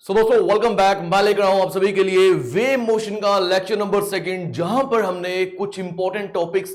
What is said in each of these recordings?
दोस्तों welcome back. मैं लेकर आऊं आप सभी के लिए वेव मोशन का लेक्चर नंबर सेकंड, जहां पर हमने कुछ इंपॉर्टेंट टॉपिक्स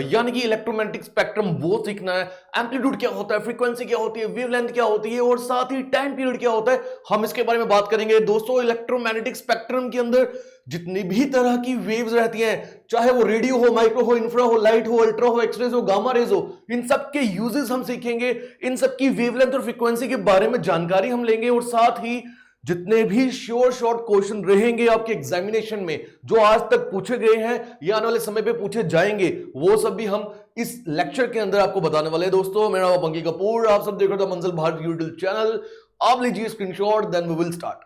यानी कि इलेक्ट्रोमैग्नेटिक स्पेक्ट्रम वो सीखना है। एम्पलीट्यूड क्या होता है, फ्रीक्वेंसी क्या होती है, वेवलेंथ क्या होती है और साथ ही टाइम पीरियड क्या होता है, हम इसके बारे में बात करेंगे। दोस्तों इलेक्ट्रोमैग्नेटिक स्पेक्ट्रम के अंदर जितनी भी तरह की वेव्स रहती हैं, चाहे वो रेडियो हो, माइक्रो हो, इंफ्रा हो, लाइट हो, अल्ट्रा हो, एक्सरेज हो, गामा रेज हो, इन सब के यूजेस हम सीखेंगे। इन सब की वेवलेंथ और फ्रीक्वेंसी के बारे में जानकारी हम लेंगे और साथ ही जितने भी शॉर्ट क्वेश्चन रहेंगे आपके एग्जामिनेशन में, जो आज तक पूछे गए हैं या आने वाले समय पे पूछे जाएंगे, वो सब भी हम इस लेक्चर के अंदर आपको बताने वाले हैं। दोस्तों मेरा नाम पंकी कपूर, आप सब देख रहे हो मंजिल भारत यूट्यूब चैनल। आप लीजिए screenshot, then we will start.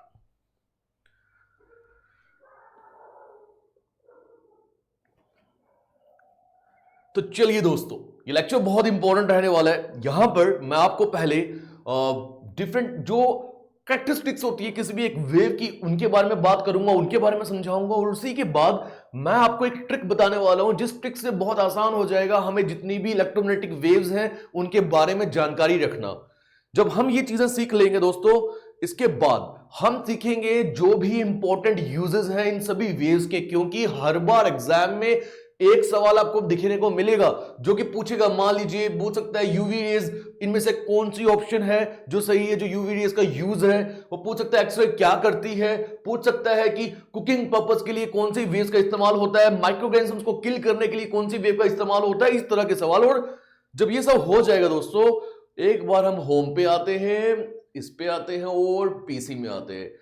तो चलिए दोस्तों, ये लेक्चर बहुत इंपॉर्टेंट रहने वाला है। यहां पर मैं आपको पहले डिफरेंट जो कैरेक्टरिस्टिक्स होती है किसी भी एक वेव की, उनके बारे में बात करूंगा, उनके बारे में समझाऊंगा और उसी के बाद मैं आपको एक ट्रिक बताने वाला हूं, जिस ट्रिक से बहुत आसान हो जाएगा हमें जितनी भी इलेक्ट्रोमैग्नेटिक वेव्स हैं उनके बारे में जानकारी रखना। जब हम ये चीजें सीख लेंगे दोस्तों, इसके बाद हम सीखेंगे जो भी इंपॉर्टेंट यूजेस हैं इन सभी वेव्स के, क्योंकि हर बार एग्जाम में एक सवाल आपको दिखने को मिलेगा जो कि पूछेगा, मान लीजिए पूछ सकता है यूवी रेज इनमें से कौन सी ऑप्शन है जो सही है, जो यूवी रेज का यूज है। वो पूछ सकता है एक्सरे क्या करती है, पूछ सकता है कि कुकिंग पर्पस के लिए कौन सी वेव का इस्तेमाल होता है, माइक्रोऑर्गेनिजम्स को किल करने के लिए कौन सी वेव का इस्तेमाल होता है, इस तरह के सवाल। और जब ये सब हो जाएगा दोस्तों, एक बार हम होम पे आते हैं, इस पे आते हैं और पीसी में आते हैं,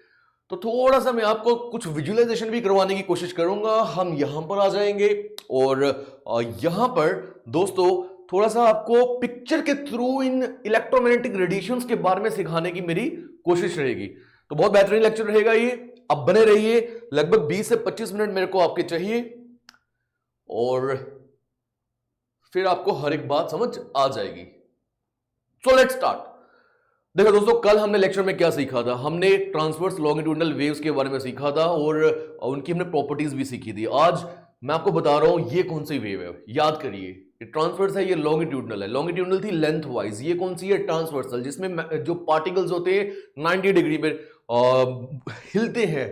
तो थोड़ा सा मैं आपको कुछ विजुअलाइजेशन भी करवाने की कोशिश करूंगा। हम यहां पर आ जाएंगे और यहां पर दोस्तों थोड़ा सा आपको पिक्चर के थ्रू इन इलेक्ट्रोमैग्नेटिक रेडिएशंस के बारे में सिखाने की मेरी कोशिश रहेगी। तो बहुत बेहतरीन लेक्चर रहेगा ये, अब बने रहिए। लगभग 20 से 25 मिनट मेरे को आपके चाहिए और फिर आपको हर एक बात समझ आ जाएगी। So let's start. देखो दोस्तों, कल हमने लेक्चर में क्या सीखा था, हमने ट्रांसवर्स लॉन्गिट्यूडनल वेव्स के बारे में सीखा था और उनकी हमने प्रॉपर्टीज भी सीखी थी। आज मैं आपको बता रहा हूं ये कौन सी वेव है। याद करिए, ये ट्रांसवर्स है, ये लॉन्गिट्यूडनल है। लॉन्गिट्यूडनल थी लेंथ वाइज, ये कौन सी है, ट्रांसवर्सल, जिसमें जो पार्टिकल्स होते हैं 90 डिग्री में हिलते हैं,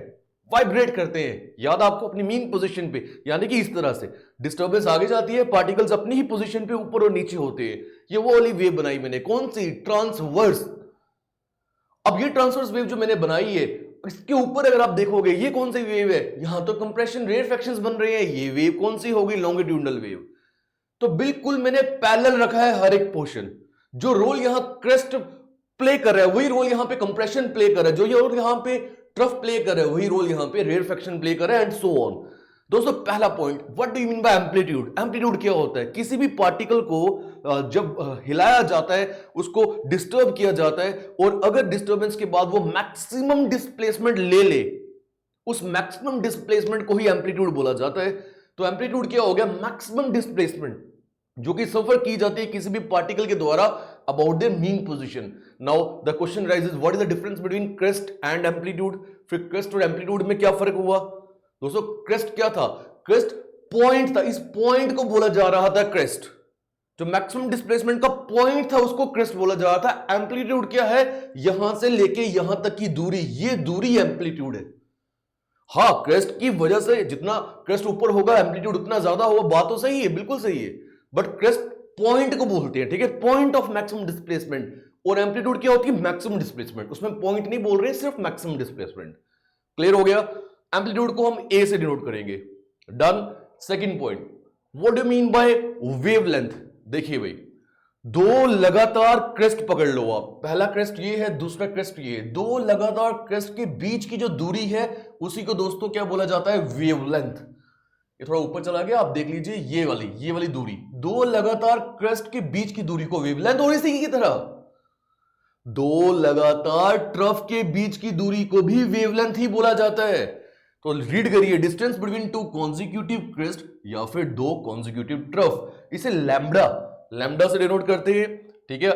वाइब्रेट करते हैं। याद आपको, अपनी मीन पोजीशन पे, यानी कि इस तरह से डिस्टर्बेंस आगे जाती है, पार्टिकल्स अपनी ही पोजीशन पे ऊपर और नीचे होते हैं। ये वो वाली वेव बनाई मैंने, कौन सी, ट्रांसवर्स। अब ये ट्रांसवर्स वेव जो मैंने बनाई है, इसके ऊपर अगर आप देखोगे ये कौन सी वेव है, यहां तो कंप्रेशन रेयरफेक्शंस बन रहे हैं। ये वेव कौन सी होगी, लॉन्गिट्यूडनल वेव। तो बिल्कुल मैंने पैरेलल रखा है हर एक पोर्शन। जो रोल यहां क्रेस्ट प्ले कर रहा है वही रोल यहां पे कंप्रेशन प्ले कर रहा है, जो ये यहां पे ट्रफ प्ले कर रहा है वही रोल यहां पे रेयरफेक्शन प्ले कर रहा है, एंड सो ऑन। दोस्तों पहला point, what do you mean by amplitude. Amplitude क्या होता है, किसी भी पार्टिकल को जब हिलाया जाता है, उसको डिस्टर्ब किया जाता है और अगर डिस्टर्बेंस के बाद वो मैक्सिमम डिस्प्लेसमेंट ले ले, उस मैक्सिमम डिस्प्लेसमेंट को ही एम्पलीट्यूड बोला जाता है। तो एम्पलीट्यूड क्या हो गया, मैक्सिमम डिस्प्लेसमेंट जो कि सफर की जाती है किसी भी पार्टिकल के द्वारा about their mean position. Now the question rises, what is the difference between crest and amplitude. फिर क्रेस्ट और एम्पलीट्यूड में क्या फर्क हुआ दोस्तों। क्रेस्ट क्या था, क्रेस्ट पॉइंट था, इस पॉइंट को बोला जा रहा था क्रेस्ट। जो मैक्सिमम डिस्प्लेसमेंट का पॉइंट था उसको क्रेस्ट बोला जा रहा था। एम्पलीट्यूड क्या है, यहां से लेके यहां तक की दूरी, ये दूरी एम्पलीट्यूड है। हाँ, क्रेस्ट की वजह से जितना क्रेस्ट ऊपर होगा एम्पलीट्यूड उतना ज्यादा होगा, बात तो सही है, बिल्कुल सही है। बट क्रेस्ट पॉइंट को बोलते हैं, ठीक है, पॉइंट ऑफ मैक्सिमम डिस्प्लेसमेंट। और एम्पलीट्यूड क्या होती है, मैक्सिमम डिस्प्लेसमेंट। उसमें पॉइंट नहीं बोल रहे, सिर्फ मैक्सिमम डिस्प्लेसमेंट। क्लियर हो गया। एम्पलीट्यूड को हम ए से डिनोट करेंगे, done. Second point, what do mean by wavelength. देखिए भाई, दो लगातार क्रेस्ट पकड़ लो आप, पहला क्रेस्ट ये है, दूसरा क्रेस्ट ये है, दो लगातार क्रेस्ट के बीच की जो दूरी है उसी को दोस्तों क्या बोला जाता है, वेवलेंथ। ये थोड़ा ऊपर चला गया, आप देख लीजिए, ये वाली दूरी, दो लगातार क्रेस्ट के बीच की दूरी को वेवलेंथ। और इसी की तरह दो लगातार ट्रफ के बीच की दूरी को भी वेवलेंथ ही बोला जाता है। तो रीड करिए, distance between two consecutive crest या फिर दो कॉन्जिक्यूटिव ट्रफ, इसे लैम्डा से डिनोट करते हैं, ठीक है।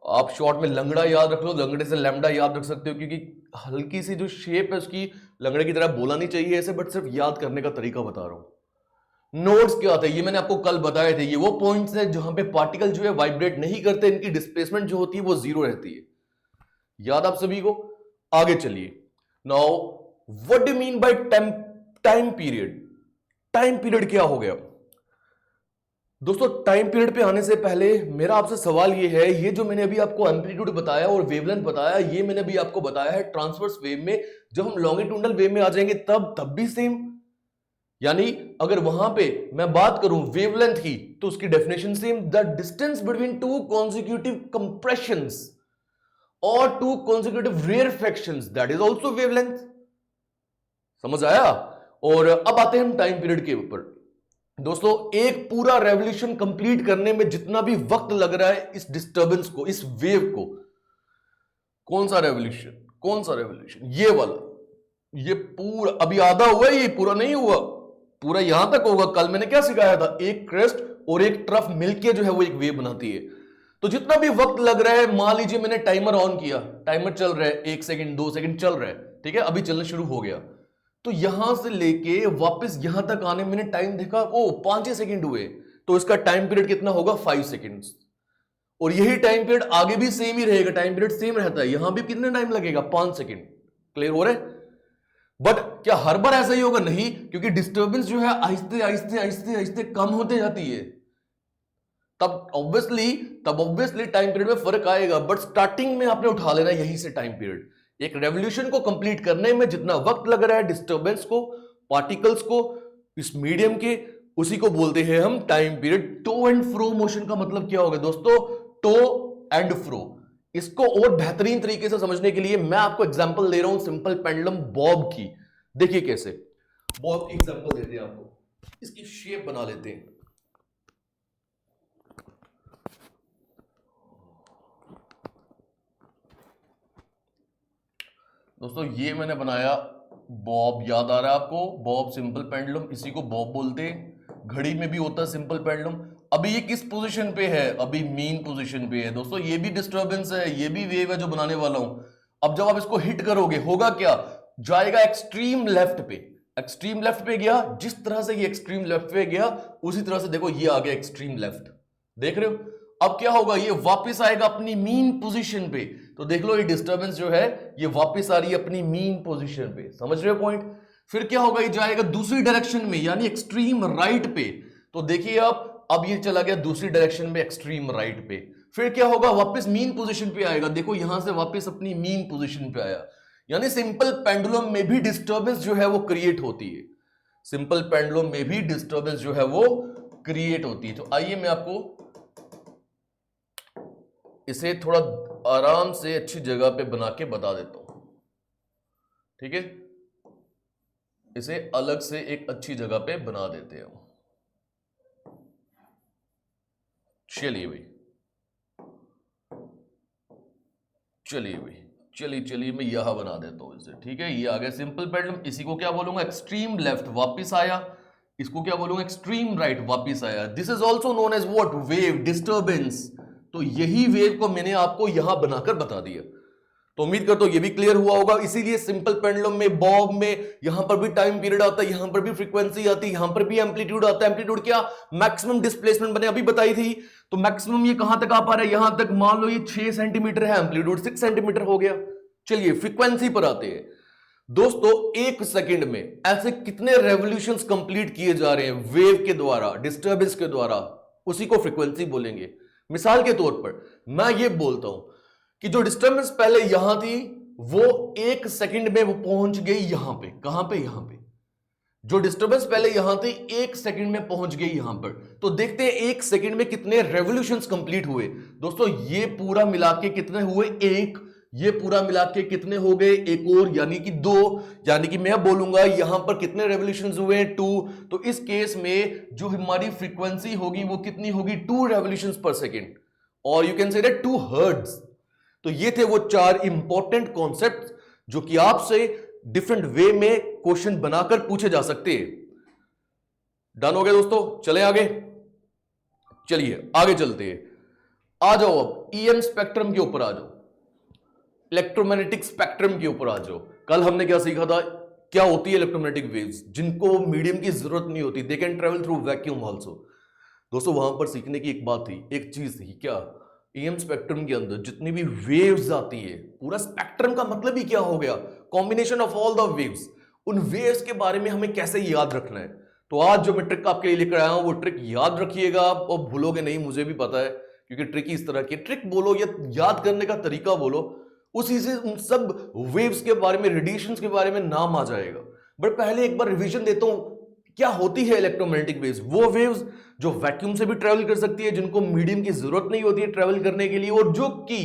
आप शॉर्ट में लंगड़ा याद रख लो, लंगड़े से लैम्डा याद रख सकते हो, क्योंकि हल्की सी जो शेप है उसकी लंगड़े की तरह बोला नहीं चाहिए ऐसे, बट सिर्फ याद करने का तरीका बता रहा हूं। नोड्स क्या होते हैं, ये मैंने आपको कल बताए थे, ये वो पॉइंट्स हैं जहां पे पार्टिकल जो है वाइब्रेट नहीं करते, इनकी डिस्प्लेसमेंट जो होती है वो जीरो रहती है। याद आप सभी को। आगे चलिए, now what do mean by time period? Time period क्या हो गया दोस्तों? टाइम पीरियड पे आने से पहले मेरा आपसे सवाल ये है, ये जो मैंने अभी आपको एम्पलीट्यूड बताया और वेवलेंथ बताया, ये मैंने अभी आपको बताया है ट्रांसवर्स वेव में। जब हम लॉन्गिट्यूडनल वेव में आ जाएंगे तब भी सेम, यानी अगर वहां पे मैं बात करूं वेवलेंथ की तो उसकी definition same, the distance between two consecutive compressions और two consecutive rarefactions, that is also wavelength. समझ आया? और अब आते हैं हम टाइम पीरियड के ऊपर। दोस्तों, एक पूरा रेवोल्यूशन कंप्लीट करने में जितना भी वक्त लग रहा है इस डिस्टर्बेंस को, इस वेव को, कौन सा रेवोल्यूशन? कौन सा रेवोल्यूशन? ये वाला। ये पूरा अभी आधा हुआ, ये पूरा नहीं हुआ, पूरा यहां तक होगा। कल मैंने क्या सिखाया था? एक क्रेस्ट और एक ट्रफ मिलके जो है वो एक वेव बनाती है। तो जितना भी वक्त लग रहा है, मान लीजिए मैंने टाइमर ऑन किया, टाइमर चल रहा है, 1 सेकंड 2 सेकंड चल रहा है, ठीक है, अभी चलना शुरू हो गया। तो यहां से लेके वापस यहां तक आने मैंने टाइम देखा, ओ 5 सेकंड हुए, तो इसका टाइम पीरियड कितना होगा? 5 सेकंड्स। और यही टाइम पीरियड आगे भी सेम ही रहेगा, टाइम पीरियड सेम रहता है। यहां भी कितने टाइम लगेगा? 5 सेकंड। क्लियर हो रहा है? बट क्या हर बार ऐसा ही होगा? नहीं, क्योंकि डिस्टर्बेंस जो है आहिस्ते आहिस्ते आहिस्ते आहिस्ते कम होते जाती है। तब ऑब्वियसली टाइम पीरियड में फर्क आएगा। बट स्टार्टिंग में आपने उठा लेना यहीं से टाइम पीरियड। एक रेवोल्यूशन को कंप्लीट करने में जितना वक्त लग रहा है डिस्टर्बेंस को, पार्टिकल्स को, इस मीडियम के, उसी को बोलते हैं हम time period. To and fro motion का मतलब क्या होगा दोस्तों? To and fro. इसको और बेहतरीन तरीके से समझने के लिए मैं आपको एग्जांपल दे रहा हूं सिंपल पेंडुलम बॉब की। देखिए कैसे बॉब की एग्जांपल देते हैं आपको, इसकी शेप बना लेते हैं। दोस्तों ये मैंने बनाया बॉब, याद आ रहा है आपको? बॉब सिंपल पेंडुलम, इसी को बॉब बोलते हैं। घड़ी में भी होता है सिंपल पेंडुलम। अभी ये किस पोजीशन पे है? अभी मीन पोजीशन पे है। दोस्तों ये भी डिस्टर्बेंस है, ये भी वेव है जो बनाने वाला हूं। अब जब आप इसको हिट करोगे होगा क्या? जाएगा एक्सट्रीम लेफ्ट पे। एक्सट्रीम लेफ्ट पे गया, जिस तरह से ये एक्सट्रीम लेफ्ट पे गया उसी तरह से देखो ये आ गया एक्सट्रीम लेफ्ट। देख रहे हो? अब क्या होगा? ये वापस आएगा अपनी मीन पोजीशन पे। तो देख लो ये डिस्टर्बेंस जो है ये वापस आ रही है अपनी मीन पोजीशन पे। समझ रहे हो पॉइंट? फिर क्या होगा? ये जाएगा दूसरी डायरेक्शन में, यानी एक्सट्रीम राइट पे। तो देखिए अब ये चला गया दूसरी डायरेक्शन में एक्सट्रीम राइट पे। फिर क्या होगा? वापस मीन पोजीशन पे आएगा। देखो यहां से वापस अपनी मीन पोजीशन पे आया। यानी सिंपल पेंडुलम में भी डिस्टर्बेंस जो है वो क्रिएट होती है। सिंपल पेंडुलम में भी डिस्टर्बेंस जो है वो क्रिएट होती है। तो आइए मैं आपको इसे थोड़ा आराम से अच्छी जगह पे बना के बता देता हूं, ठीक है? इसे अलग से एक अच्छी जगह पे बना देते हैं। चलिए भाई, चलिए मैं यहां बना देता हूं इसे, ठीक है? ये आ गया सिंपल पेंडुलम। इसी को क्या बोलूंगा? एक्सट्रीम लेफ्ट, वापिस आया। इसको क्या बोलूंगा? एक्सट्रीम राइट, वापिस आया। This is also known as what? Wave, disturbance. तो यही वेव को मैंने आपको यहां बनाकर बता दिया। तो उम्मीद करता हूं ये भी क्लियर हुआ होगा। इसीलिए सिंपल पेंडुलम में, बॉब में, यहां पर भी टाइम पीरियड आता है, यहां पर भी फ्रीक्वेंसी आती है, यहां पर भी एम्पलीट्यूड आता है। एम्पलीट्यूड क्या? मैक्सिमम डिस्प्लेसमेंट मैंने अभी बताई थी। तो मैक्सिमम ये कहां तक आ पा रहा है? यहां तक। मान लो ये 6 सेंटीमीटर है, एम्पलीट्यूड 6 सेंटीमीटर हो गया। चलिए फ्रीक्वेंसी पर आते हैं। दोस्तों 1 सेकंड में ऐसे कितने रेवोल्यूशंस कंप्लीट किए जा रहे हैं वेव के द्वारा, डिस्टर्बेंस के द्वारा, उसी को फ्रीक्वेंसी बोलेंगे। मिसाल के तौर पर मैं ये बोलता हूं कि जो डिस्टर्बेंस पहले यहां थी वो 1 सेकंड में वो पहुंच गई यहां पे। कहां पे? यहां पे। जो डिस्टर्बेंस पहले यहां थी 1 सेकंड में पहुंच गई यहां पर। तो देखते हैं 1 सेकंड में कितने रेवोल्यूशंस कंप्लीट हुए। दोस्तों ये पूरा मिला के कितने हुए? 1। ये पूरा मिला के कितने हो गए? एक और, यानी कि 2। यानी कि मैं बोलूंगा यहां पर कितने रेवोल्यूशंस हुए? 2। तो इस केस में जो हमारी फ्रीक्वेंसी होगी वो कितनी होगी? 2 रेवोल्यूशंस पर सेकंड, और you can say that 2 hertz. तो ये थे वो 4 इंपॉर्टेंट कॉन्सेप्ट जो कि आपसे डिफरेंट वे में क्वेश्चन बनाकर पूछे जा सकते हैं। डन हो गया दोस्तों? चले आगे। चलिए आगे चलते हैं। आ जाओ अब ईएम स्पेक्ट्रम के ऊपर आ जाओ, इलेक्ट्रोमैग्नेटिक स्पेक्ट्रम के ऊपर आ जाओ। कल हमने क्या सीखा था? क्या होती है इलेक्ट्रोमैग्नेटिक वेव्स, जिनको मीडियम की जरूरत नहीं होती, they can travel through vacuum also. दोस्तों वहां पर सीखने की एक बात थी, एक चीज थी, क्या? ईएम स्पेक्ट्रम के अंदर जितनी भी वेव्स आती है, पूरा स्पेक्ट्रम का मतलब ही क्या हो गया, combination of all the waves. उन वेव्स के बारे में हमें कैसे याद रखना है, तो आज जो मैं ट्रिक आपके लिए लेकर आया हूं वो ट्रिक याद रखिएगा आप, और भूलोगे नहीं, मुझे भी पता है, क्योंकि ट्रिक इस तरह की ट्रिक बोलो या याद करने का तरीका बोलो, उसी से उन सब वेव्स के बारे में, रेडिएशंस के बारे में नाम आ जाएगा। बट पहले एक बार रिवीजन देता हूं, क्या होती है इलेक्ट्रोमैग्नेटिक वेव्स। वो वेव्स जो वैक्यूम से भी ट्रेवल कर सकती है, जिनको मीडियम की जरूरत नहीं होती है ट्रेवल करने के लिए, और जो कि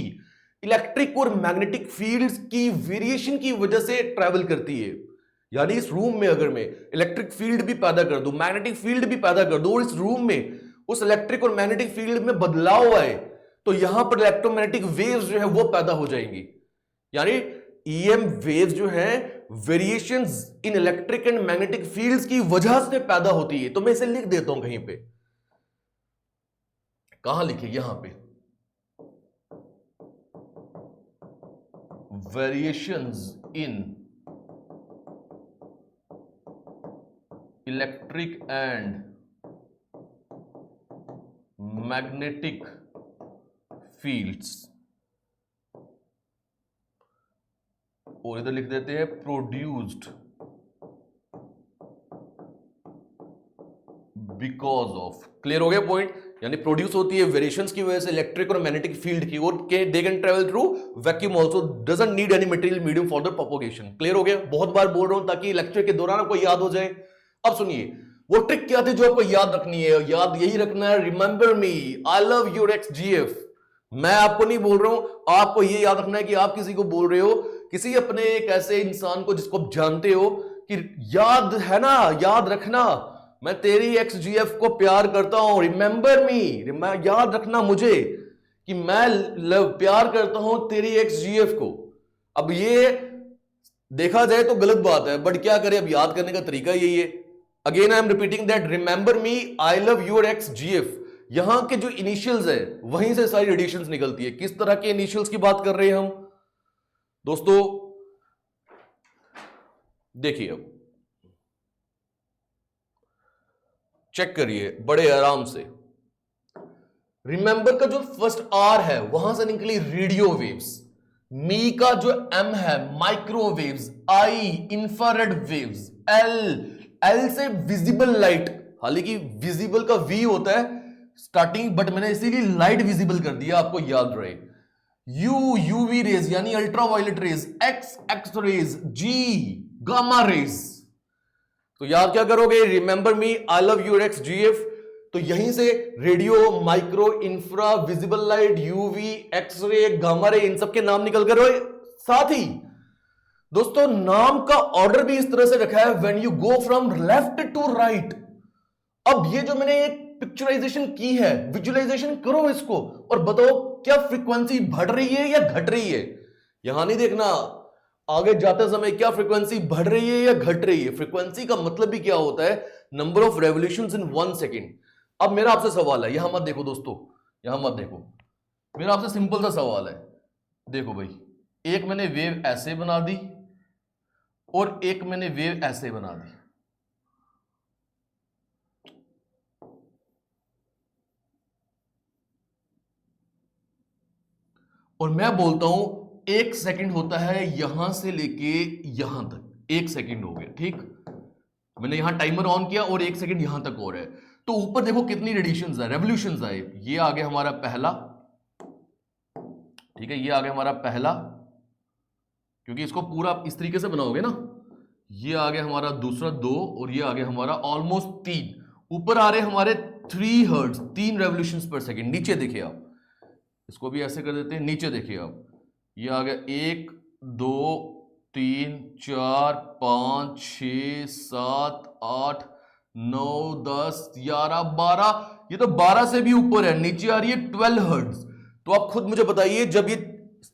इलेक्ट्रिक और मैग्नेटिक फील्ड्स की वेरिएशन की वजह से ट्रेवल करती है। यानी इस रूम में अगर मैं इलेक्ट्रिक फील्ड भी पैदा कर दूं, मैग्नेटिक फील्ड भी पैदा कर दूं, और इस रूम में उस इलेक्ट्रिक और मैग्नेटिक फील्ड में बदलाव आए, तो यहां पर इलेक्ट्रोमैग्नेटिक वेव्स जो है वो पैदा हो जाएंगी। यानी ईएम वेव्स जो है variations in electric and magnetic fields की वजह से पैदा होती है। तो मैं इसे लिख देता हूं कहीं पे, कहां लिखे, यहां पे, variations in electric and magnetic fields, और इधर लिख देते हैं प्रोड्यूस्ड बिकॉज ऑफ। क्लियर हो गया पॉइंट। यानी प्रोड्यूस होती है वेरिएशंस की वजह से इलेक्ट्रिक और मैग्नेटिक फील्ड की, और they can travel through vacuum also, doesn't need any material medium for the propagation. Clear हो गया। बहुत बार बोल रहा हूं ताकि लेक्चर के दौरान आपको याद हो जाए। अब सुनिए वो ट्रिक क्या थी जो आपको याद रखनी है, याद यही रखना है, remember me, I love your XGF। मैं आपको नहीं बोल रहा हूं, आपको ये याद रखना है कि आप किसी को बोल रहे हो, किसी अपने एक ऐसे इंसान को जिसको आप जानते हो, कि याद है ना, याद रखना, मैं तेरी XGF को प्यार करता हूं, रिमेंबर मी, याद रखना मुझे कि मैं प्यार करता हूं तेरी XGF को। अब ये देखा जाए तो गलत बात है, बट क्या करें, अब याद करने का तरीका यही है। Again I am repeating that, remember me, I love your XGF। यहां के जो इनिशियल्स है वहीं से सारी रेडिएशंस निकलती है। किस तरह के इनिशियल्स की बात कर रहे हैं हम दोस्तों, देखिए, अब चेक करिए बड़े आराम से। रिमेंबर का जो फर्स्ट R है वहां से निकली रेडियो वेव्स, मी का जो M है microwaves, I infrared waves, L से विजिबल लाइट, हालांकि विजिबल का V होता है स्टार्टिंग, बट मैंने इसीलिए लाइट विजिबल कर दिया, आपको याद रहे। U यूवी रेज यानी ultraviolet rays, X X rays, G gamma rays. तो याद क्या करोगे, remember me, I love your XGF। तो यहीं से radio, micro, infra, visible light, UV, X-ray, gamma ray, इन सबके नाम निकल कर। साथ ही दोस्तों नाम का ऑर्डर भी इस तरह से रखा है, when you go from left to right. अब ये जो मैंने एक पिक्चराइजेशन की है, विजुअलाइजेशन करो इसको और बताओ क्या फ्रीक्वेंसी बढ़ रही है या घट रही है। यहां नहीं देखना आगे जाते समय क्या फ्रीक्वेंसी बढ़ रही है या घट रही है। फ्रीक्वेंसी का मतलब भी क्या होता है, number of revolutions in 1 second. अब मेरा आपसे सवाल है, यहां मत देखो दोस्तों, यहां मत देखो, मेरा आपसे सिंपल सा सवाल है। देखो भाई, एक मैंने वेव ऐसे बना दी और एक मैंने वेव ऐसे बना दी। और मैं बोलता हूं 1 सेकंड होता है यहां से लेके यहां तक, 1 सेकंड हो गया, ठीक। मैंने यहां टाइमर ऑन किया और 1 सेकंड यहां तक हो रहा है। तो ऊपर देखो कितनी रेडिएशंस है, रेवोल्यूशंस आए। ये आ गया हमारा पहला, ठीक है, ये आ गया हमारा पहला, क्योंकि इसको पूरा इस तरीके से बनाओगे ना। ये आ गया हमारा दूसरा 2, और ये आ गया हमारा ऑलमोस्ट 3। ऊपर आ रहे हमारे 3 हर्ट्ज, 3 रेवोल्यूशंस पर सेकंड। नीचे देखिए आप, इसको भी ऐसे कर देते हैं, नीचे देखिए आप, ये आ गया 1 2 3 4 5 6 7 8 9 10 11 12, ये तो 12 से भी ऊपर है। नीचे आ रही है 12 हर्ट्ज। तो आप खुद मुझे बताइए, जब ये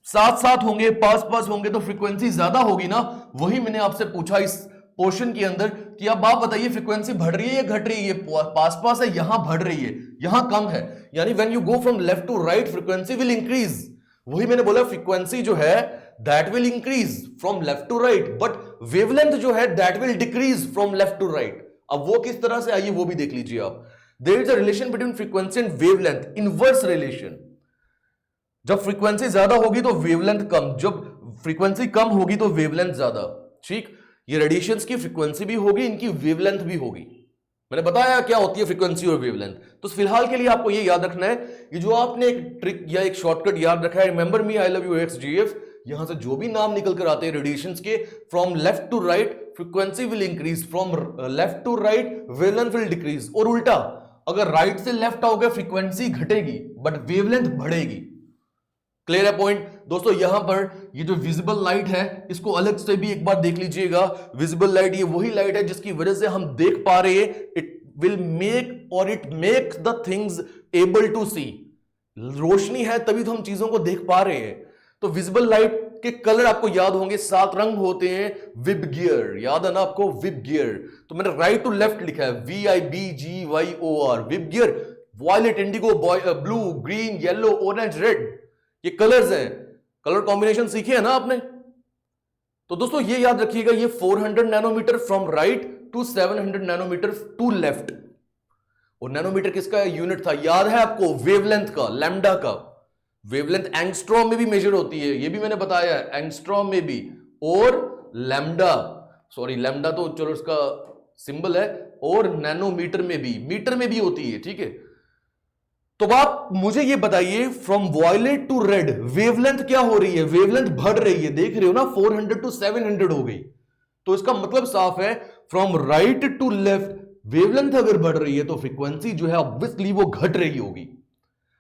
साथ साथ होंगे, पास पास होंगे, तो फ्रीक्वेंसी ज्यादा होगी ना। वही मैंने आपसे पूछा इस पोर्शन के अंदर कि अब आप बताइए फ्रीक्वेंसी बढ़ रही है या घट रही है। पास पास है, यहां बढ़ रही है, यहां कम है। यानी when you go from left to right frequency will increase. वही मैंने बोला, फ्रीक्वेंसी जो है that will increase from left to right, but wavelength जो है that will decrease from left to right. अब वो किस तरह से, आइए वो भी देख लीजिए आप। There is a relation between frequency and wavelength, inverse relation. जब फ्रीक्वेंसी ज्यादा होगी तो वेवलेंथ कम, जब फ्रीक्वेंसी कम होगी तो वेवलेंथ ज्यादा। ठीक, ये रेडिएशंस की फ्रीक्वेंसी भी होगी, इनकी वेवलेंथ भी होगी। मैंने बताया क्या होती है फ्रीक्वेंसी और वेवलेंथ। तो फिलहाल के लिए आपको ये याद रखना है, ये जो आपने एक ट्रिक या एक शॉर्टकट याद रखा है, remember me I love you XGF, यहां से जो भी नाम निकल कर आते हैं रेडिएशंस के, from left to right frequency will increase, from left to right wavelength will decrease, और उल्टा अगर राइट से लेफ्ट आओगे फ्रीक्वेंसी घटेगी बट वेवलेंथ बढ़ेगी। क्लियर है पॉइंट दोस्तों। यहां पर ये जो विजिबल लाइट है इसको अलग से भी एक बार देख लीजिएगा। विजिबल लाइट ये वही लाइट है जिसकी वजह से हम देख पा रहे हैं, इट विल मेक और it make the things able to see. रोशनी है तभी तो हम चीजों को देख पा रहे हैं। तो विजिबल लाइट के कलर आपको याद होंगे, 7 रंग होते हैं। विब गियर याद है ना आपको, विब गियर। तो मैंने राइट टू लेफ्ट लिखा है VIBGYOR, VIBGYOR. Violet, indigo, blue, green, yellow, orange, red, ये कलर्स हैं। कलर कॉम्बिनेशन सीखे है ना आपने। तो दोस्तों ये याद रखिएगा, ये 400 nanometre from right to 700 nanometre to left. और नैनोमीटर किसका यूनिट था याद है आपको, वेवलेंथ का, लैम्डा का। वेवलेंथ एंगस्ट्रॉम में भी मेजर होती है, ये भी मैंने बताया है, एंगस्ट्रॉम में भी। और लैम्डा, सॉरी लैम्डा तो चलो उसका सिंबल है, और नैनोमीटर में भी, मीटर में भी होती है। ठीक है, तो आप मुझे ये बताइए, from violet to red wavelength क्या हो रही है? वेवलेंथ बढ़ रही है, देख रहे हो ना, 400 टू 700 हो गई। तो इसका मतलब साफ है, from right to left wavelength अगर बढ़ रही है तो फ्रीक्वेंसी जो है ऑब्वियसली वो घट रही होगी।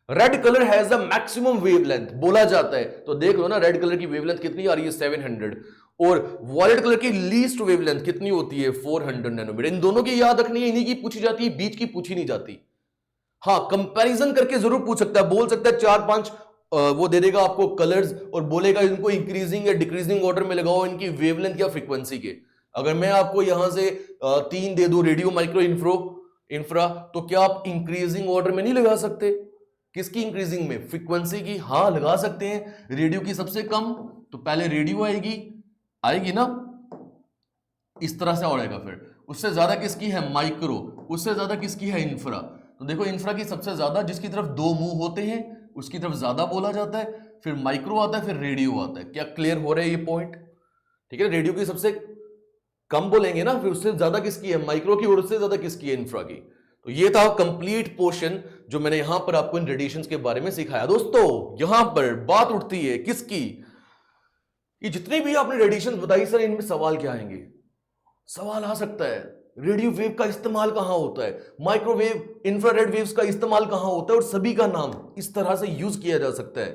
Red colour has the maximum wavelength बोला जाता है, तो देख लो ना रेड कलर की वेवलेंथ कितनी आ रही है, 700। और वॉयलेट कलर की लीस्ट वेवलेंथ कितनी होती है, 400 नैनोमीटर। इन दोनों की याद रखनी है, इन्हीं की पूछी जाती है, बीच की पूछी नहीं जाती। हाँ, कंपैरिजन करके जरूर पूछ सकता है, बोल सकता है 4-5 वो दे देगा आपको कलर्स और बोलेगा इनको इंक्रीजिंग या डिक्रीजिंग ऑर्डर में लगाओ इनकी वेवलेंथ या फ्रीक्वेंसी के। अगर मैं आपको यहां से 3 दे दूं, रेडियो, माइक्रो, इंफ्रा, तो क्या आप इंक्रीजिंग ऑर्डर में नहीं लगा सकते? किसकी इंक्रीजिंग में? फ्रीक्वेंसी की। हाँ लगा सकते हैं। रेडियो की सबसे कम, तो पहले रेडियो आएगी ना, इस तरह से आएगा। फिर उससे ज्यादा किसकी है, माइक्रो। उससे ज्यादा किसकी है, इंफ्रा। तो देखो इंफ्रा की सबसे ज्यादा, जिसकी तरफ 2 मुंह होते हैं उसकी तरफ ज्यादा बोला जाता है, फिर माइक्रो आता है, फिर रेडियो आता है। क्या क्लियर हो रहा है ये पॉइंट? ठीक है, रेडियो की सबसे कम बोलेंगे ना, फिर उससे ज्यादा किसकी है, माइक्रो की, और उससे ज्यादा किसकी है, इंफ्रा की। तो ये था कंप्लीट पोर्शन जो मैंने यहां पर आपको इन रेडिएशंस के बारे में सिखाया। दोस्तों यहां पर बात उठती है किसकी, ये जितने भी आपने रेडिएशंस बताई सर इनमें सवाल क्या आएंगे? सवाल आ सकता है, रेडियो वेव का इस्तेमाल कहां होता है, माइक्रोवेव, इंफ्रारेड वेव्स का इस्तेमाल कहां होता है, और सभी का नाम इस तरह से यूज किया जा सकता है।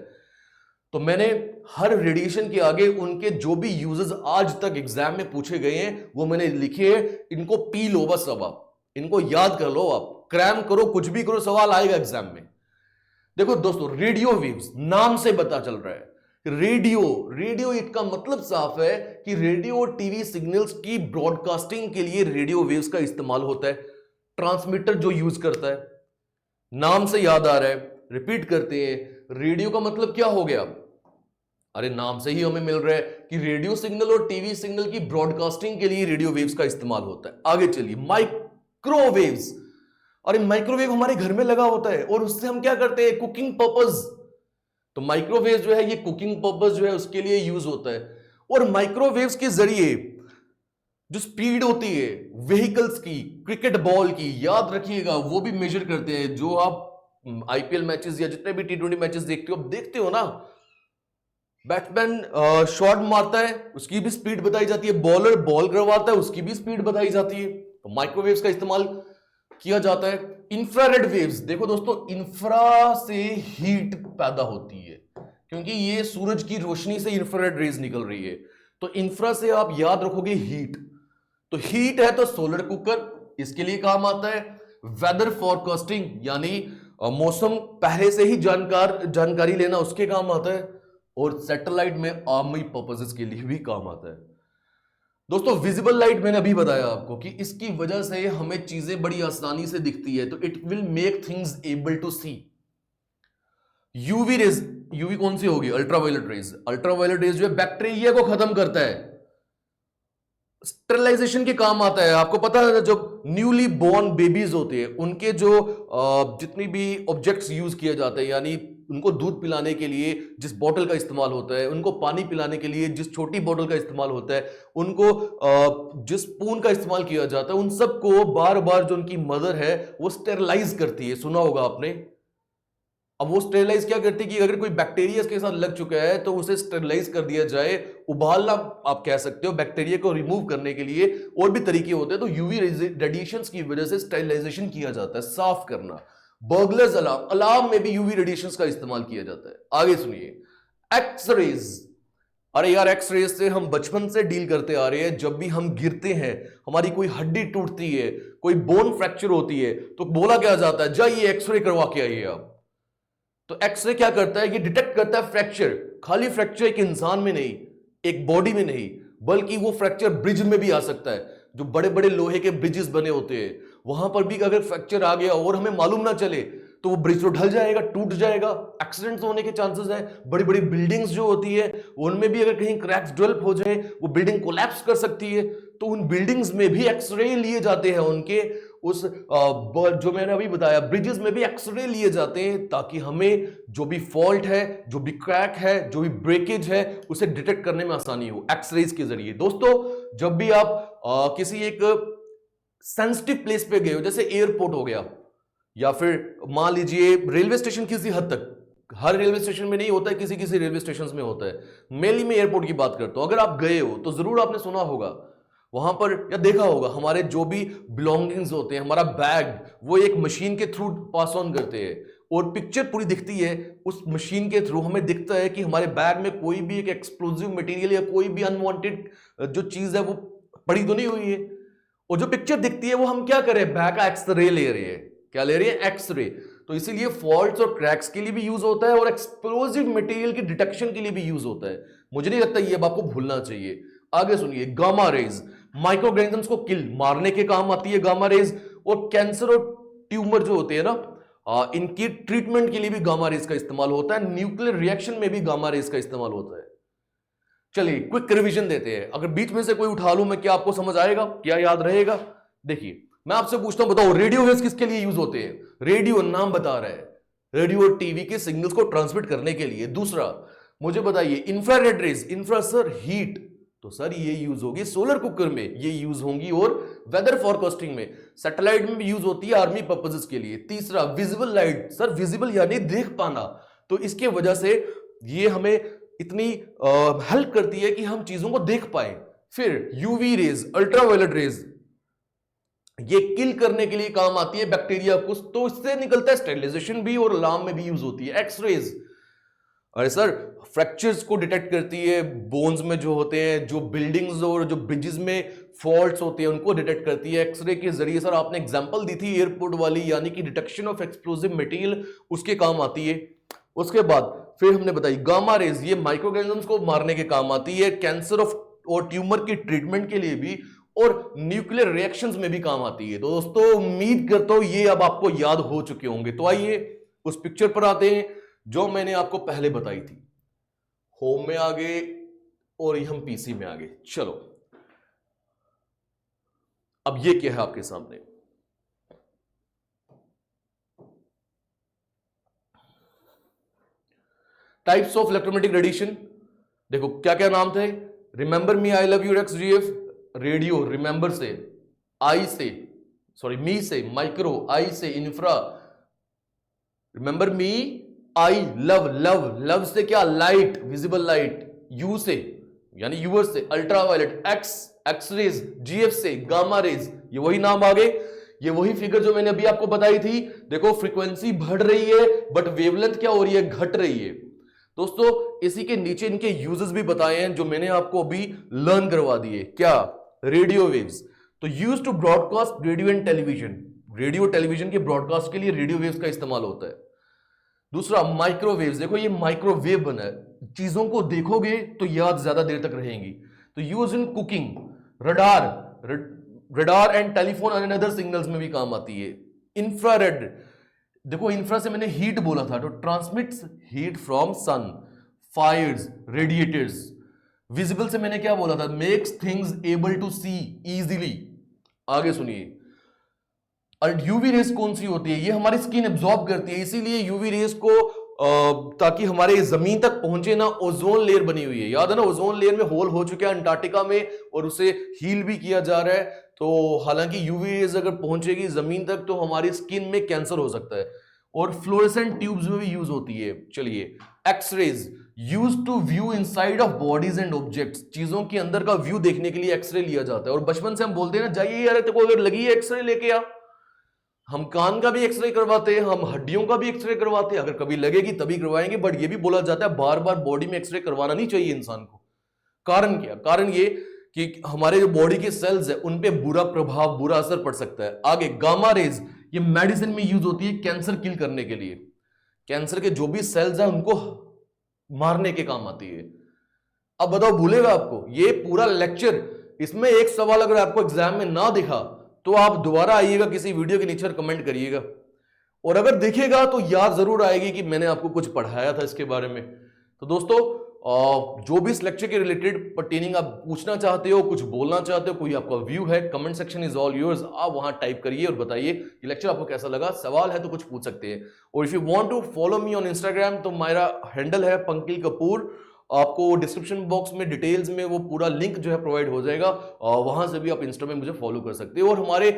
तो मैंने हर रेडिएशन के आगे उनके जो भी यूजेस आज तक एग्जाम में पूछे गए हैं वो मैंने लिखे हैं। इनको पी लो बस, अब आप इनको याद कर लो, आप क्रैम करो, कुछ भी करो, सवाल आएगा एग्जाम में। देखो दोस्तों, रेडियो वेव्स नाम से पता चल रहा है, रेडियो इसका मतलब साफ है कि रेडियो और टीवी सिग्नल्स की ब्रॉडकास्टिंग के लिए रेडियो वेव्स का इस्तेमाल होता है। ट्रांसमीटर जो यूज करता है, नाम से याद आ रहा है, रिपीट करते हैं, रेडियो का मतलब क्या हो गया? अरे नाम से ही हमें मिल रहा है कि रेडियो सिग्नल और टीवी सिग्नल की ब्रॉडकास्टिंग के लिए रेडियो वेव्स का इस्तेमाल होता है। आगे चलिए, माइक्रोवेव्स। अरे माइक्रोवेव हमारे घर में लगा होता है और उससे हम क्या करते हैं, कुकिंग पर्पस। तो माइक्रोवेव जो है ये कुकिंग पर्पस जो है उसके लिए यूज होता है। और माइक्रोवेव्स के जरिए जो स्पीड होती है व्हीकल्स की, क्रिकेट बॉल की, याद रखिएगा, वो भी मेजर करते हैं। जो आप IPL मैचेस या जितने भी T20 मैचेस देखते हो ना, बैट्समैन शॉट मारता है उसकी भी स्पीड बताई जाती है, बॉलर बॉल करवाता है उसकी भी स्पीड बताई जाती है। तो माइक्रोवेव्स का इस्तेमाल किया जाता है। इंफ्रारेड वेव्स, देखो दोस्तों, इंफ्रा से हीट पैदा होती है क्योंकि ये सूरज की रोशनी से इंफ्रारेड रेज निकल रही है। तो इंफ्रा से आप याद रखोगे हीट, तो हीट है तो सोलर कुकर इसके लिए काम आता है। वेदर फॉरकास्टिंग यानी मौसम पहले से ही जानकारी लेना उसके काम आता है। और सैटेलाइट में आर्मी पर्पसेस के लिए भी काम आता है। दोस्तों विजिबल लाइट मैंने अभी बताया आपको कि इसकी वजह से हमें चीजें बड़ी आसानी से दिखती है, तो it will make things able to see. UV rays, UV कौन सी होगी, अल्ट्रावायलेट रेज। अल्ट्रावायलेट रेज जो है बैक्टीरिया को खत्म करता है, स्टेरिलाइजेशन के काम आता है। आपको पता है जब न्यूली बोर्न बेबीज होते हैं उनके जो जितनी भी ऑब्जेक्ट्स यूज किए जाते हैं, यानी उनको दूध पिलाने के लिए जिस बोतल का इस्तेमाल होता है, उनको पानी पिलाने के लिए जिस छोटी बोतल का इस्तेमाल होता है, उनको जिस स्पून का इस्तेमाल किया जाता है, उन सबको बार बार जो उनकी मदर है वो स्टेरलाइज करती है। सुना होगा आपने। अब वो स्टेरलाइज क्या करती है कि अगर कोई बैक्टीरिया इसके साथ लग चुका है तो उसे स्टेरलाइज कर दिया जाए, उबालना आप कह सकते हो, बैक्टीरिया को रिमूव करने के लिए और भी तरीके होते हैं। तो यूवी रेडिएशंस की वजह से स्टेरलाइजेशन किया जाता है, साफ करना। बर्गलर्स अलार्म में भी यूवी रेडिएशंस का इस्तेमाल किया जाता है। आगे सुनिए, एक्सरेज। अरे यार, एक्सरेज से हम बचपन से डील करते आ रहे हैं। जब भी हम गिरते हैं, हमारी कोई हड्डी टूटती है, कोई बोन फ्रैक्चर होती है, तो बोला क्या जाता है, जाइए एक्सरे करवा के आइए आप। तो एक्सरे क्या करता है, ये डिटेक्ट करता है फ्रैक्चर। खाली फ्रैक्चर एक इंसान में नहीं, एक बॉडी में नहीं, बल्कि वो फ्रैक्चर ब्रिज में भी आ सकता है। जो बड़े बड़े लोहे के ब्रिजेस बने होते हैं, वहां पर भी अगर फ्रैक्चर आ गया और हमें मालूम ना चले तो वो ब्रिज तो ढल जाएगा, टूट जाएगा, एक्सीडेंट्स होने के चांसेस है। बड़ी बड़ी बिल्डिंग्स जो होती है उनमें भी अगर कहीं क्रैक्स डेवलप हो जाए, वो बिल्डिंग कोलैप्स कर सकती है। तो उन बिल्डिंग्स में भी एक्सरे लिए जाते हैं, उनके उस जो मैंने अभी बताया, ब्रिजेस में भी एक्सरे लिए जाते हैं, ताकि हमें जो भी फॉल्ट है, जो भी क्रैक है, जो भी ब्रेकेज है, उसे डिटेक्ट करने में आसानी हो एक्सरेज के जरिए। दोस्तों, जब भी आप किसी एक सेंसिटिव प्लेस पे गए हो, जैसे एयरपोर्ट हो गया, या फिर मान लीजिए रेलवे स्टेशन, किसी हद तक, हर रेलवे स्टेशन में नहीं होता है, किसी किसी रेलवे स्टेशन में होता है, मेनली मैं एयरपोर्ट की बात करता हूं। अगर आप गए हो तो जरूर आपने सुना होगा वहां पर, या देखा होगा, हमारे जो भी बिलोंगिंग्स होते हैं, हमारा बैग, वो एक मशीन के थ्रू पास ऑन करते हैं और पिक्चर पूरी दिखती है उस मशीन के थ्रू। हमें दिखता है कि हमारे बैग में कोई भी एक एक्सप्लोजिव मटेरियल या कोई भी अनवांटेड जो चीज है वो पड़ी तो नहीं हुई है। और जो पिक्चर दिखती है वो हम क्या करें, बैग का एक्सरे ले रहे हैं। क्या ले रहे हैं, एक्सरे। तो इसीलिए फॉल्ट्स और क्रैक्स के लिए भी यूज होता है और एक्सप्लोजिव मटेरियल की डिटेक्शन के लिए भी यूज होता है। मुझे नहीं लगता ये आपको भूलना चाहिए। आगे सुनिए, गामा रेज। माइक्रोऑर्गेनिजम्स को किल, मारने के काम आती है गामा रेज। और कैंसर और ट्यूमर जो होते हैं ना, इनकी ट्रीटमेंट के लिए भी गामा रेज का इस्तेमाल होता है। न्यूक्लियर रिएक्शन में भी गामा रेज का इस्तेमाल होता है। चलिए क्विक रिवीजन देते हैं। अगर बीच में से कोई उठा लूं मैं, क्या आपको समझ आएगा, क्या याद रहेगा? देखिए, मैं आपसे पूछता हूं, बताओ रेडियो वेव्स किसके लिए यूज होते हैं? रेडियो नाम बता रहा है, रेडियो और टीवी के सिग्नल्स को ट्रांसमिट करने के लिए। दूसरा मुझे बताइए, infrared rays, infra sir heat, तो सर ये यूज होगी सोलर कुकर में, ये यूज होंगी, और वेदर फॉरकास्टिंग में, सैटेलाइट में भी यूज होती है आर्मी पर्पसेस के लिए। तीसरा विजिबल लाइट, सर विजिबल यानी देख पाना, तो इसके वजह से ये हमें इतनी हेल्प करती है कि हम चीजों को देख पाए। फिर यूवी रेज, अल्ट्रावायलेट रेज, ये किल करने के लिए काम आती है बैक्टीरिया को, तो इससे निकलता है स्टेरिलाइजेशन भी, और अलार्म में भी यूज होती है। एक्सरेज, अरे सर फ्रैक्चर्स को डिटेक्ट करती है, बोन्स में जो होते हैं, जो बिल्डिंग्स और जो ब्रिजेस में फॉल्ट्स होते हैं उनको डिटेक्ट करती है एक्सरे के जरिए। सर आपने एग्जांपल दी थी एयरपोर्ट वाली, यानी कि डिटेक्शन ऑफ एक्सप्लोजिव मटेरियल, उसके काम आती है। उसके बाद फिर हमने बताई गामा रेज, ये माइक्रोऑर्गेनिजम्स को मारने के काम आती है, कैंसर और ट्यूमर की ट्रीटमेंट के लिए भी, और न्यूक्लियर रिएक्शंस में भी काम आती है। तो दोस्तों उम्मीद करता हूं ये अब आपको याद हो चुके होंगे। तो आइए उस पिक्चर पर आते हैं जो मैंने आपको पहले बताई थी। होम में आ गए और हम पीसी में आ गए। चलो अब ये क्या है आपके सामने, टाइप्स ऑफ इलेक्ट्रोमैग्नेटिक रेडिएशन। देखो क्या क्या नाम थे, remember me I love you XGF, radio, remember से, आई से, सॉरी मी से, माइक्रो, आई से, infra, remember me, I, love, love से क्या, लाइट, विजिबल लाइट, यू से यानी यूवर्स से, अल्ट्रावायलेट, एक्सरेज, GF से, गामा रेज, ये वही नाम आ गए। ये वही फिगर जो मैंने अभी आपको बताई थी। देखो फ्रीक्वेंसी बढ़ रही है बट वेवलेंथ क्या हो रही है, घट रही है। दोस्तों इसी के नीचे इनके यूजेस भी बताए हैं जो मैंने आपको अभी लर्न करवा दिए। क्या, रेडियो वेव्स, तो use to broadcast radio and television, radio television के ब्रॉडकास्ट के लिए रेडियो वेव्स का इस्तेमाल होता है। दूसरा माइक्रोवेव्स, देखो ये माइक्रोवेव बना है, चीजों को देखोगे तो याद ज्यादा देर तक रहेंगी। तो use in cooking, radar and telephone and other signals में भी काम आती है। इंफ्रारेड, देखो इंफ्रा से मैंने हीट बोला था, तो transmits heat from sun, fires, radiators. Visible से मैंने क्या बोला था, makes things able to see easily. आगे सुनिए, यूवी रेस कौन सी होती है, ये हमारी स्किन एब्जॉर्ब करती है, इसीलिए यूवी रेस को ताकि हमारे जमीन तक पहुंचे ना, ओजोन लेयर बनी हुई है, याद है ना, ओजोन लेयर में होल हो चुका है अंटार्कटिका में और उसे हील भी किया जा रहा है। तो हालांकि यूवी रेज अगर पहुंचेगी जमीन तक तो हमारी स्किन में कैंसर हो सकता है, और फ्लोरेसेंट ट्यूब्स में भी यूज होती है। चलिए, X rays use to view inside of bodies and objects, चीजों के अंदर का व्यू देखने के लिए एक्सरे लिया जाता है। और बचपन से हम बोलते हैं ना, जाइए यार तेरे को अगर लगी है एक्सरे लेके आ। हम कान का भी एक्सरे करवाते हैं, हम हड्डियों का भी एक्सरे करवाते हैं, अगर कभी लगेगी तभी करवाएंगे। बट ये भी बोला जाता है बार बार बॉडी में एक्सरे करवाना नहीं चाहिए इंसान को। कारण क्या? कारण ये कि हमारे जो बॉडी के सेल्स है उन पे बुरा प्रभाव, बुरा असर पड़ सकता है। आगे, गामा रेज, ये मेडिसिन में यूज होती है कैंसर किल करने के लिए। कैंसर के जो भी सेल्स हैं उनको मारने के काम आती है। अब बताओ, भूलेगा आपको ये पूरा लेक्चर? इसमें एक सवाल अगर आपको एग्जाम में ना दिखा तो आप दोबारा आइएगा, किसी वीडियो के नीचे कमेंट करिएगा, और अगर दिखेगा तो याद जरूर आएगी कि मैंने आपको कुछ पढ़ाया था इसके बारे में। तो दोस्तों, जो भी इस लेक्चर के रिलेटेड पर्टेनिंग आप पूछना चाहते हो, कुछ बोलना चाहते हो, कोई आपका व्यू है, comment section is all yours. आप वहां टाइप करिए और बताइए ये लेक्चर आपको कैसा लगा। सवाल है तो कुछ पूछ सकते हैं। और if you want to follow me on Instagram, तो मेरा हैंडल है पंकिल कपूर। आपको डिस्क्रिप्शन बॉक्स में डिटेल्स में वो पूरा लिंक जो है प्रोवाइड हो जाएगा, वहां से भी आप इंस्टा में मुझे फॉलो कर सकते हो। और हमारे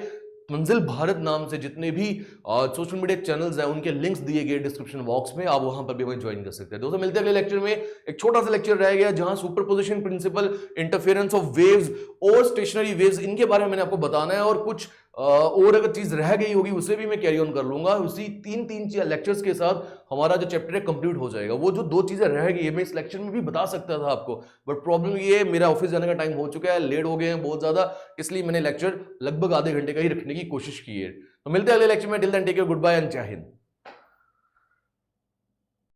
मंजिल भारत नाम से जितने भी सोशल मीडिया चैनल्स हैं उनके लिंक्स दिए गए डिस्क्रिप्शन बॉक्स में, आप वहां पर भी हमें ज्वाइन कर सकते हैं। दोस्तों, मिलते हैं अगले लेक्चर में। एक छोटा सा लेक्चर रह गया जहां superposition principle, interference of waves और स्टेशनरी वेव्स, इनके बारे में मैंने आपको बताना है। और कुछ और अगर चीज रह गई होगी उसे भी मैं कैरी ऑन कर लूंगा। उसी तीन लेक्चर्स के साथ हमारा जो चैप्टर है कंप्लीट हो जाएगा। वो जो 2 चीजें रह गई है मैं इस लेक्चर में भी बता सकता था आपको, बट प्रॉब्लम ये है मेरा ऑफिस जाने का टाइम हो चुका है, लेट हो गए हैं बहुत ज्यादा, इसलिए मैंने लेक्चर लगभग आधे घंटे का ही रखने की कोशिश की है। तो मिलते हैं अगले लेक्चर में। Till then take care, good bye and जय हिंद।